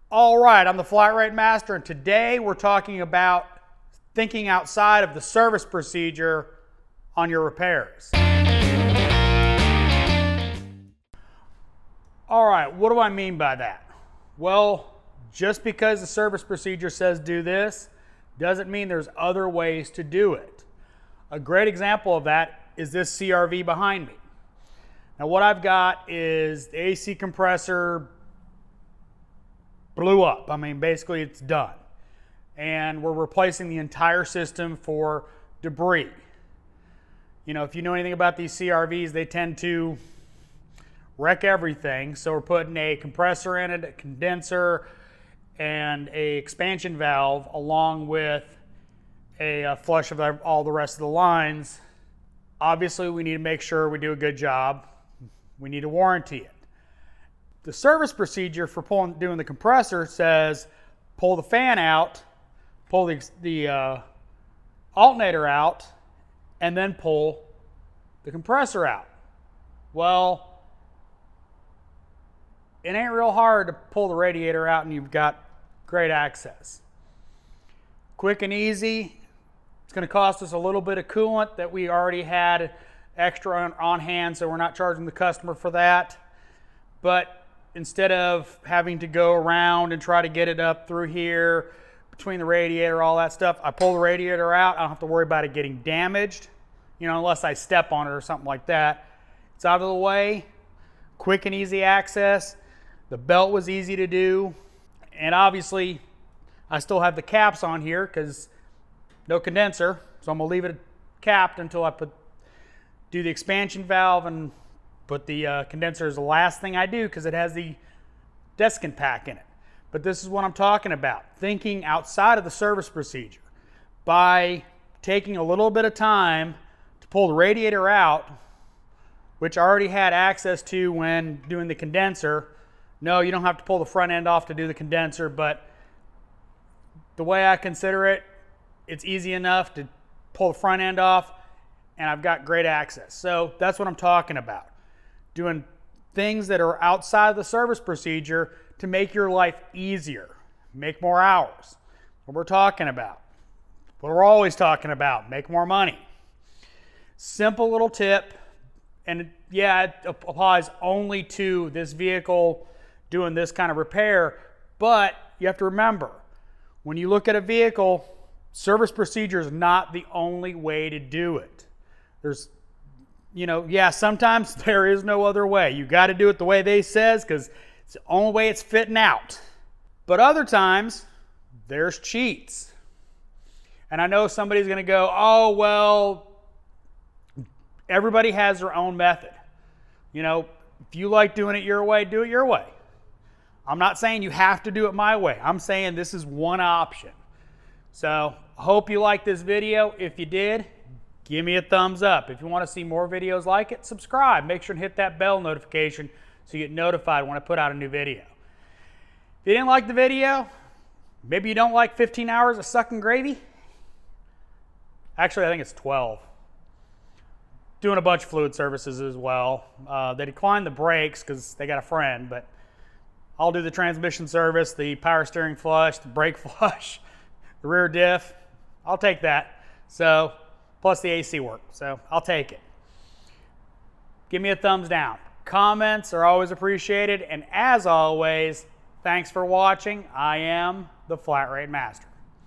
All right, I'm the Flat Rate Master, and today we're talking about thinking outside of the service procedure on your repairs. All right, what do I mean by that? Well, just because the service procedure says do this doesn't mean there's other ways to do it. A great example of that is this CRV behind me. Now what I've got is the AC compressor blew up. I mean, basically it's done. And we're replacing the entire system for debris. You know, if you know anything about these CRVs, they tend to wreck everything. So we're putting a compressor in it, a condenser, and a expansion valve along with a flush of all the rest of the lines. Obviously, we need to make sure we do a good job. We need to warranty it. The service procedure for doing the compressor says pull the fan out, pull the alternator out, and then pull the compressor out. Well, it ain't real hard to pull the radiator out and you've got great access. Quick and easy. It's going to cost us a little bit of coolant that we already had extra on hand, so we're not charging the customer for that. But instead of having to go around and try to get it up through here, between the radiator, all that stuff, I pull the radiator out. I don't have to worry about it getting damaged, you know, unless I step on it or something like that. It's out of the way, quick and easy access. The belt was easy to do. And obviously, I still have the caps on here because no condenser. So I'm gonna leave it capped until I do the expansion valve and put the condenser as the last thing I do because it has the desiccant pack in it. But this is what I'm talking about, thinking outside of the service procedure. By taking a little bit of time to pull the radiator out, which I already had access to when doing the condenser. No, you don't have to pull the front end off to do the condenser, but the way I consider it, it's easy enough to pull the front end off and I've got great access. So that's what I'm talking about. Doing things that are outside of the service procedure to make your life easier, make more hours. What we're talking about, what we're always talking about, make more money. Simple little tip, and yeah, it applies only to this vehicle doing this kind of repair, but you have to remember, when you look at a vehicle, service procedure is not the only way to do it. There's, you know, yeah, sometimes there is no other way. You got to do it the way they says because it's the only way it's fitting out. But other times, there's cheats. And I know somebody's going to go, oh, well, everybody has their own method. You know, if you like doing it your way, do it your way. I'm not saying you have to do it my way. I'm saying this is one option. So I hope you liked this video. If you did, give me a thumbs up. If you want to see more videos like it, subscribe. Make sure to hit that bell notification so you get notified when I put out a new video. If you didn't like the video, maybe you don't like 15 hours of sucking gravy. Actually, I think it's 12. Doing a bunch of fluid services as well. They declined the brakes because they got a friend, but I'll do the transmission service, the power steering flush, the brake flush, the rear diff. I'll take that. So, plus the AC work. So I'll take it. Give me a thumbs down. Comments are always appreciated. And as always, thanks for watching. I am the Flat Rate Master.